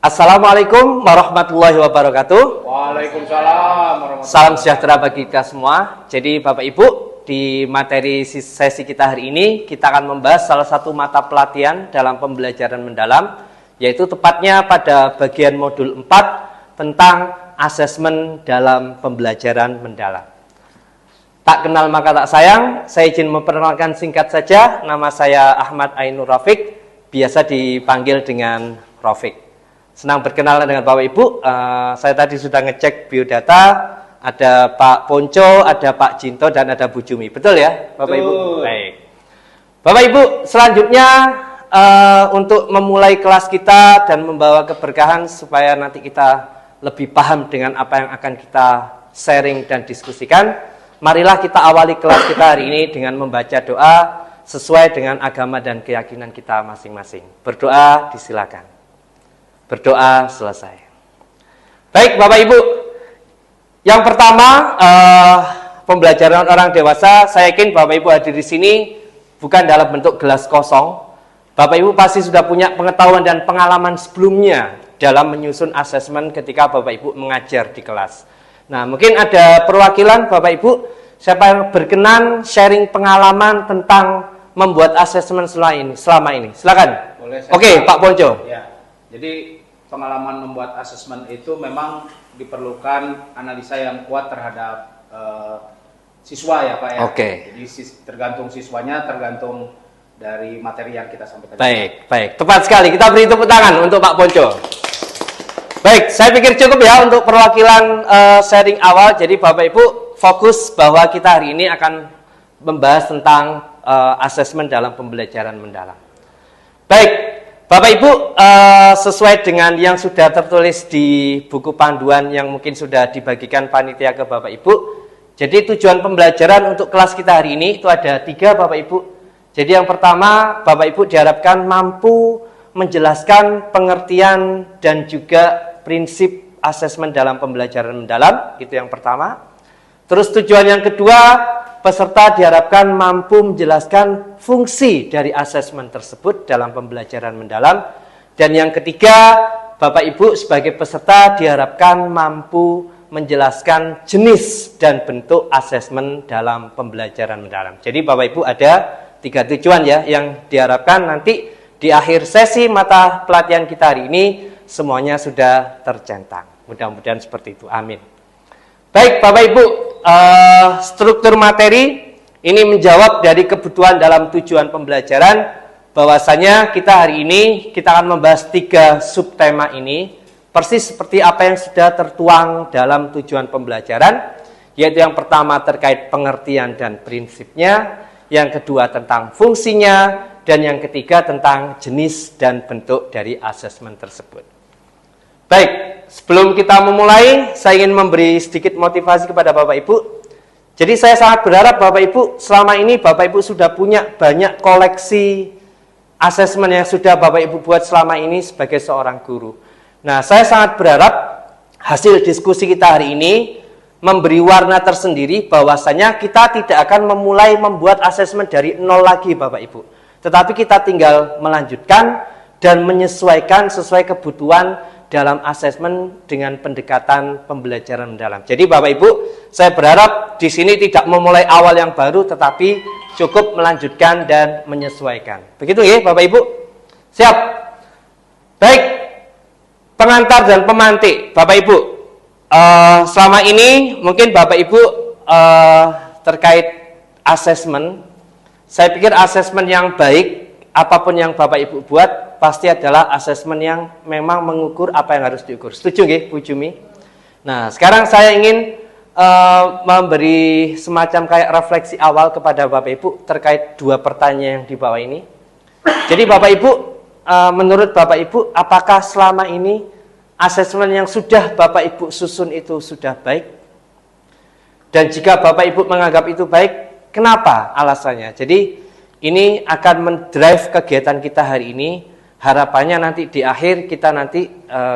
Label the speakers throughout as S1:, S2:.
S1: Assalamualaikum warahmatullahi wabarakatuh.
S2: Waalaikumsalam warahmatullahi
S1: Salam sejahtera bagi kita semua. Jadi Bapak Ibu, di materi sesi kita hari ini, kita akan membahas salah satu mata pelatihan dalam pembelajaran mendalam, yaitu tepatnya pada bagian modul 4 tentang asesmen dalam pembelajaran mendalam. Tak kenal maka tak sayang, saya izin memperkenalkan singkat saja, nama saya Ahmad Ainur Rafiq, biasa dipanggil dengan Rafiq. Senang berkenalan dengan Bapak Ibu. Saya tadi sudah ngecek biodata, ada Pak Ponco, ada Pak Jinto, dan ada Bu Jumi. Betul ya Bapak Ibu? Baik. Bapak Ibu, selanjutnya untuk memulai kelas kita dan membawa keberkahan supaya nanti kita lebih paham dengan apa yang akan kita sharing dan diskusikan, marilah kita awali kelas kita hari ini dengan membaca doa sesuai dengan agama dan keyakinan kita masing-masing. Berdoa disilakan. Berdoa selesai. Baik Bapak Ibu, yang pertama pembelajaran orang dewasa, saya yakin Bapak Ibu hadir di sini bukan dalam bentuk gelas kosong. Bapak Ibu pasti sudah punya pengetahuan dan pengalaman sebelumnya dalam menyusun asesmen ketika Bapak Ibu mengajar di kelas. Nah, mungkin ada perwakilan Bapak Ibu, siapa yang berkenan sharing pengalaman tentang membuat asesmen selama ini. Silakan. Oke, Pak Ponco.
S2: Ya. Jadi pengalaman membuat asesmen itu memang diperlukan analisa yang kuat terhadap siswa ya Pak ya.
S1: Oke.
S2: Jadi tergantung siswanya, tergantung dari materi yang kita sampaikan.
S1: Baik. Tepat sekali. Kita beri tepuk tangan untuk Pak Ponco. Baik, saya pikir cukup ya untuk perwakilan sharing awal. Jadi Bapak Ibu fokus bahwa kita hari ini akan membahas tentang asesmen dalam pembelajaran mendalam. Baik. Bapak Ibu, sesuai dengan yang sudah tertulis di buku panduan yang mungkin sudah dibagikan panitia ke Bapak Ibu, jadi tujuan pembelajaran untuk kelas kita hari ini itu ada 3 Bapak Ibu. Jadi yang pertama, Bapak Ibu diharapkan mampu menjelaskan pengertian dan juga prinsip asesmen dalam pembelajaran mendalam, itu yang pertama. Terus tujuan yang kedua, peserta diharapkan mampu menjelaskan fungsi dari asesmen tersebut dalam pembelajaran mendalam. Dan yang ketiga, Bapak Ibu sebagai peserta diharapkan mampu menjelaskan jenis dan bentuk asesmen dalam pembelajaran mendalam. Jadi Bapak Ibu ada 3 tujuan ya yang diharapkan nanti di akhir sesi mata pelatihan kita hari ini semuanya sudah tercentang. Mudah-mudahan seperti itu. Amin. Baik Bapak Ibu, struktur materi ini menjawab dari kebutuhan dalam tujuan pembelajaran, bahwasanya kita hari ini kita akan membahas 3 subtema ini persis seperti apa yang sudah tertuang dalam tujuan pembelajaran, yaitu yang pertama terkait pengertian dan prinsipnya, yang kedua tentang fungsinya, dan yang ketiga tentang jenis dan bentuk dari asesmen tersebut. Baik, sebelum kita memulai, saya ingin memberi sedikit motivasi kepada Bapak Ibu. Jadi saya sangat berharap Bapak Ibu, selama ini Bapak Ibu sudah punya banyak koleksi asesmen yang sudah Bapak Ibu buat selama ini sebagai seorang guru. Nah, saya sangat berharap hasil diskusi kita hari ini memberi warna tersendiri bahwasanya kita tidak akan memulai membuat asesmen dari nol lagi Bapak Ibu. Tetapi kita tinggal melanjutkan dan menyesuaikan sesuai kebutuhan dalam asesmen dengan pendekatan pembelajaran mendalam. Jadi Bapak Ibu, saya berharap di sini tidak memulai awal yang baru, tetapi cukup melanjutkan dan menyesuaikan. Begitu ya Bapak Ibu? Siap? Baik, pengantar dan pemantik. Bapak Ibu, selama ini mungkin Bapak Ibu terkait asesmen, saya pikir asesmen yang baik, apapun yang Bapak Ibu buat, pasti adalah asesmen yang memang mengukur apa yang harus diukur. Setuju nggih, Bu Jumi? Nah, sekarang saya ingin memberi semacam kayak refleksi awal kepada Bapak Ibu terkait 2 pertanyaan yang di bawah ini. Jadi Bapak Ibu, menurut Bapak Ibu, apakah selama ini asesmen yang sudah Bapak Ibu susun itu sudah baik? Dan jika Bapak Ibu menganggap itu baik, kenapa alasannya? Jadi ini akan mendrive kegiatan kita hari ini. Harapannya nanti di akhir kita nanti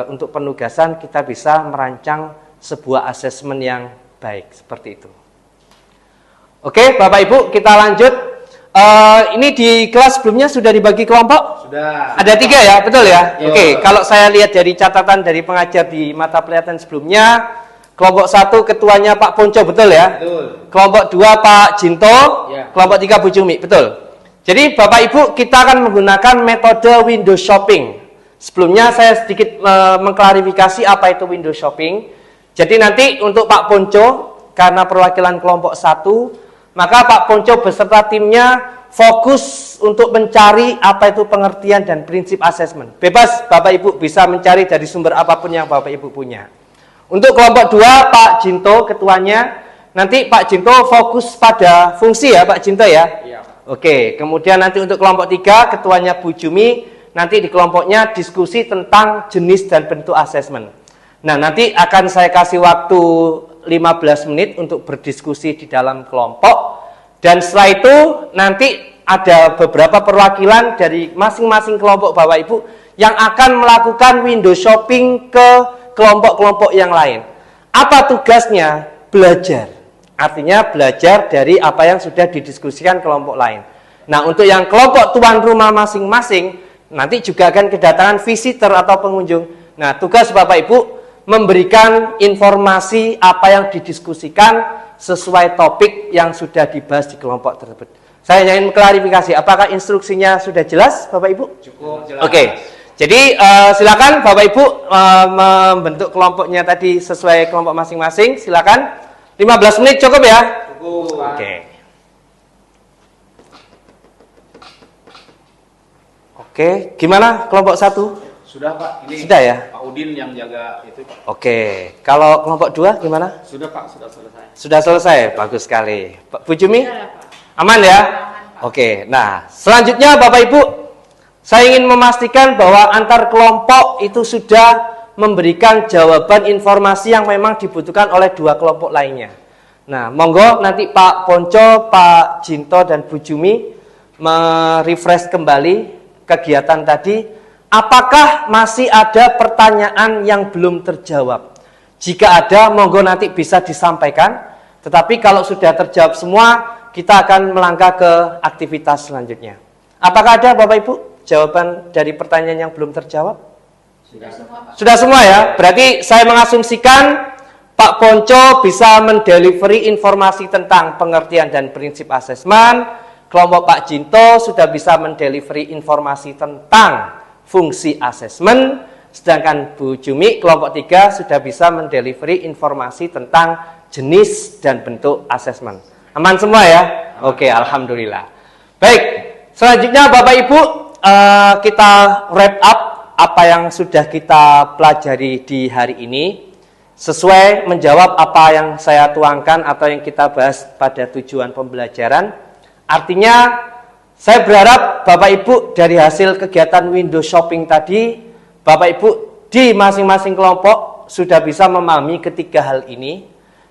S1: untuk penugasan kita bisa merancang sebuah asesmen yang baik seperti itu. Oke, Bapak Ibu, kita lanjut. Ini di kelas sebelumnya sudah dibagi kelompok?
S2: Sudah.
S1: Ada 3 ya, betul ya?
S2: Iya.
S1: Oke, kalau saya lihat dari catatan dari pengajar di mata pelajaran sebelumnya, kelompok 1 ketuanya Pak Ponco, betul ya?
S2: Betul.
S1: Kelompok 2 Pak Jinto,
S2: Ya.
S1: kelompok 3 Bu Jumi, betul. Jadi Bapak Ibu, kita akan menggunakan metode window shopping. Sebelumnya saya sedikit mengklarifikasi apa itu window shopping. Jadi nanti untuk Pak Ponco, karena perwakilan kelompok 1, maka Pak Ponco beserta timnya fokus untuk mencari apa itu pengertian dan prinsip asesmen. Bebas Bapak Ibu bisa mencari dari sumber apapun yang Bapak Ibu punya. Untuk kelompok 2 Pak Jinto ketuanya, nanti Pak Jinto fokus pada fungsi ya Pak Jinto ya.
S2: Iya.
S1: Oke, kemudian nanti untuk kelompok 3 ketuanya Bu Jumi, nanti di kelompoknya diskusi tentang jenis dan bentuk asesmen. Nah, nanti akan saya kasih waktu 15 menit untuk berdiskusi di dalam kelompok. Dan setelah itu nanti ada beberapa perwakilan dari masing-masing kelompok Bapak Ibu yang akan melakukan window shopping ke kelompok-kelompok yang lain. Apa tugasnya? Belajar. Artinya belajar dari apa yang sudah didiskusikan kelompok lain. Nah, untuk yang kelompok tuan rumah masing-masing, nanti juga akan kedatangan visitor atau pengunjung. Nah, tugas Bapak Ibu memberikan informasi apa yang didiskusikan sesuai topik yang sudah dibahas di kelompok tersebut. Saya ingin klarifikasi, apakah instruksinya sudah jelas Bapak Ibu?
S2: Cukup jelas.
S1: Oke. Jadi silakan Bapak Ibu membentuk kelompoknya tadi sesuai kelompok masing-masing. Silakan. 15 menit cukup ya?
S2: Cukup.
S1: Oke. Oke, gimana kelompok 1?
S2: Sudah Pak, ini
S1: Sudah ya?
S2: Pak Udin yang jaga itu Pak.
S1: Oke, kalau kelompok 2 gimana?
S3: Sudah Pak, sudah selesai.
S1: Sudah selesai, bagus sekali. Pak Bu Jumi? Aman ya? Oke, nah selanjutnya Bapak Ibu, saya ingin memastikan bahwa antar kelompok itu sudah memberikan jawaban informasi yang memang dibutuhkan oleh 2 kelompok lainnya. Nah, monggo nanti Pak Ponco, Pak Jinto, dan Bu Jumi merefresh kembali kegiatan tadi. Apakah masih ada pertanyaan yang belum terjawab? Jika ada, monggo nanti bisa disampaikan. Tetapi kalau sudah terjawab semua, kita akan melangkah ke aktivitas selanjutnya. Apakah ada Bapak Ibu jawaban dari pertanyaan yang belum terjawab?
S3: Sudah semua Pak.
S1: Sudah semua ya? Berarti saya mengasumsikan Pak Ponco bisa mendelivery informasi tentang pengertian dan prinsip asesmen. Kelompok Pak Jinto sudah bisa mendelivery informasi tentang fungsi asesmen, sedangkan Bu Jumi kelompok 3 sudah bisa mendelivery informasi tentang jenis dan bentuk asesmen. Aman semua ya? Oke, alhamdulillah. Baik, selanjutnya Bapak Ibu, kita wrap up apa yang sudah kita pelajari di hari ini sesuai menjawab apa yang saya tuangkan atau yang kita bahas pada tujuan pembelajaran. Artinya saya berharap Bapak Ibu dari hasil kegiatan window shopping tadi, Bapak Ibu di masing-masing kelompok sudah bisa memahami ketiga hal ini.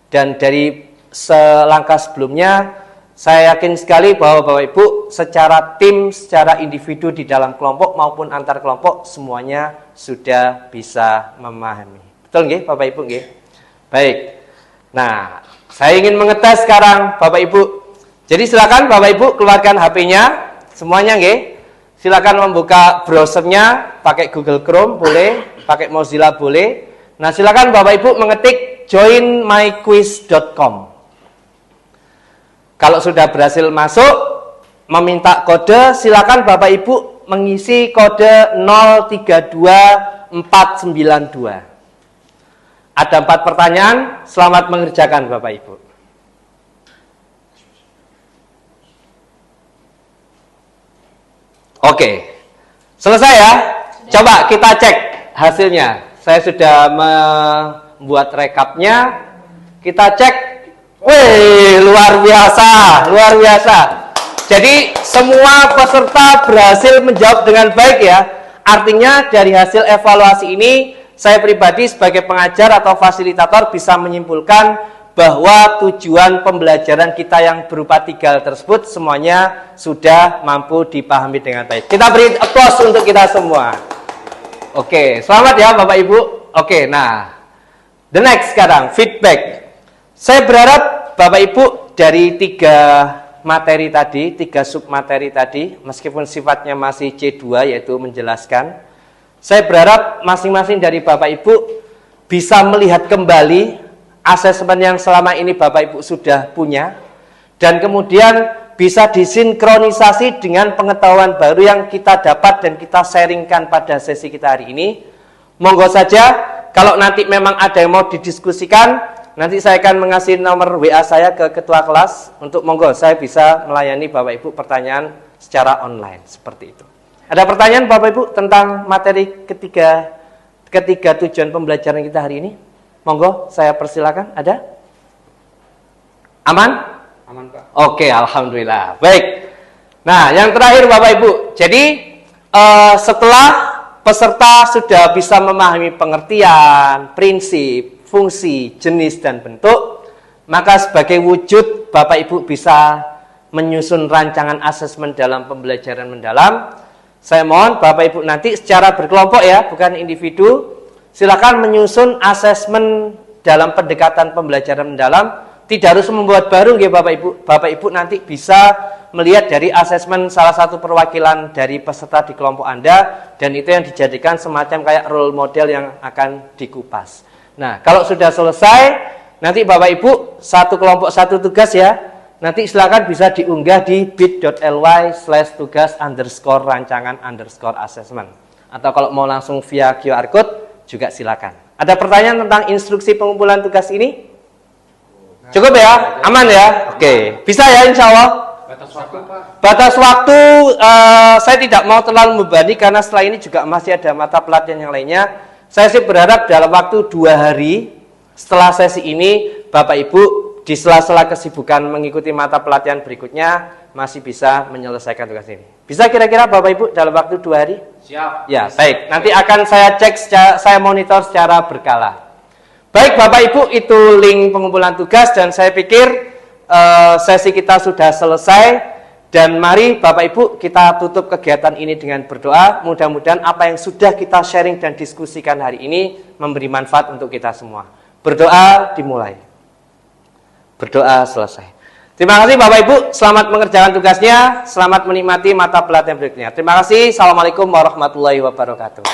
S1: Dan dari selangkah sebelumnya, saya yakin sekali bahwa Bapak Ibu secara tim, secara individu di dalam kelompok maupun antar kelompok semuanya sudah bisa memahami. Betul nggih Bapak Ibu nggih? Baik. Nah, saya ingin mengetes sekarang Bapak Ibu. Jadi silakan Bapak Ibu keluarkan HP-nya semuanya nggih. Silakan membuka browsernya, pakai Google Chrome boleh, pakai Mozilla boleh. Nah, silakan Bapak Ibu mengetik joinmyquiz.com. Kalau sudah berhasil masuk, meminta kode, silakan Bapak Ibu mengisi kode 032492. Ada 4 pertanyaan, selamat mengerjakan Bapak Ibu. Oke, selesai ya? Coba kita cek hasilnya. Saya sudah membuat rekapnya. Kita cek. Wih, luar biasa, luar biasa. Jadi semua peserta berhasil menjawab dengan baik ya. Artinya dari hasil evaluasi ini, saya pribadi sebagai pengajar atau fasilitator bisa menyimpulkan bahwa tujuan pembelajaran kita yang berupa 3 hal tersebut semuanya sudah mampu dipahami dengan baik. Kita beri applause untuk kita semua. Oke, selamat ya Bapak Ibu. Oke, nah, the next sekarang feedback. Saya berharap Bapak Ibu dari 3 materi tadi, 3 submateri tadi, meskipun sifatnya masih C2 yaitu menjelaskan. Saya berharap masing-masing dari Bapak Ibu bisa melihat kembali asesmen yang selama ini Bapak Ibu sudah punya, dan kemudian bisa disinkronisasi dengan pengetahuan baru yang kita dapat dan kita sharingkan pada sesi kita hari ini. Monggo saja, kalau nanti memang ada yang mau didiskusikan, nanti saya akan mengasih nomor WA saya ke ketua kelas untuk monggo saya bisa melayani Bapak Ibu pertanyaan secara online seperti itu. Ada pertanyaan Bapak Ibu tentang materi ketiga tujuan pembelajaran kita hari ini? Monggo saya persilakan. Ada? Aman?
S3: Aman, Pak.
S1: Oke, alhamdulillah. Baik. Nah, yang terakhir Bapak Ibu. Jadi setelah peserta sudah bisa memahami pengertian, prinsip, fungsi, jenis, dan bentuk, maka sebagai wujud Bapak Ibu bisa menyusun rancangan asesmen dalam pembelajaran mendalam. Saya mohon Bapak Ibu nanti secara berkelompok ya, bukan individu, silakan menyusun asesmen dalam pendekatan pembelajaran mendalam. Tidak harus membuat baru ya Bapak Ibu. Bapak Ibu nanti bisa melihat dari asesmen salah satu perwakilan dari peserta di kelompok Anda, dan itu yang dijadikan semacam kayak role model yang akan dikupas. Nah, kalau sudah selesai, nanti Bapak Ibu satu kelompok satu tugas ya. Nanti silakan bisa diunggah di bit.ly/tugas_rancangan_assessment. Atau kalau mau langsung via QR code juga silakan. Ada pertanyaan tentang instruksi pengumpulan tugas ini? Cukup ya? Aman ya? Oke. Bisa ya insya Allah?
S2: Batas waktu, Pak.
S1: Batas waktu saya tidak mau terlalu membebani karena setelah ini juga masih ada mata pelatihan yang lainnya. Saya sih berharap dalam waktu 2 hari setelah sesi ini Bapak Ibu di sela-sela kesibukan mengikuti mata pelatihan berikutnya masih bisa menyelesaikan tugas ini. Bisa kira-kira Bapak Ibu dalam waktu 2 hari?
S2: Siap.
S1: Ya, baik. Nanti akan saya cek, saya monitor secara berkala. Baik Bapak Ibu, itu link pengumpulan tugas dan saya pikir sesi kita sudah selesai, dan mari Bapak Ibu kita tutup kegiatan ini dengan berdoa. Mudah-mudahan apa yang sudah kita sharing dan diskusikan hari ini memberi manfaat untuk kita semua. Berdoa dimulai. Berdoa selesai. Terima kasih Bapak Ibu, selamat mengerjakan tugasnya, selamat menikmati mata pelatihan berikutnya. Terima kasih. Assalamualaikum warahmatullahi wabarakatuh.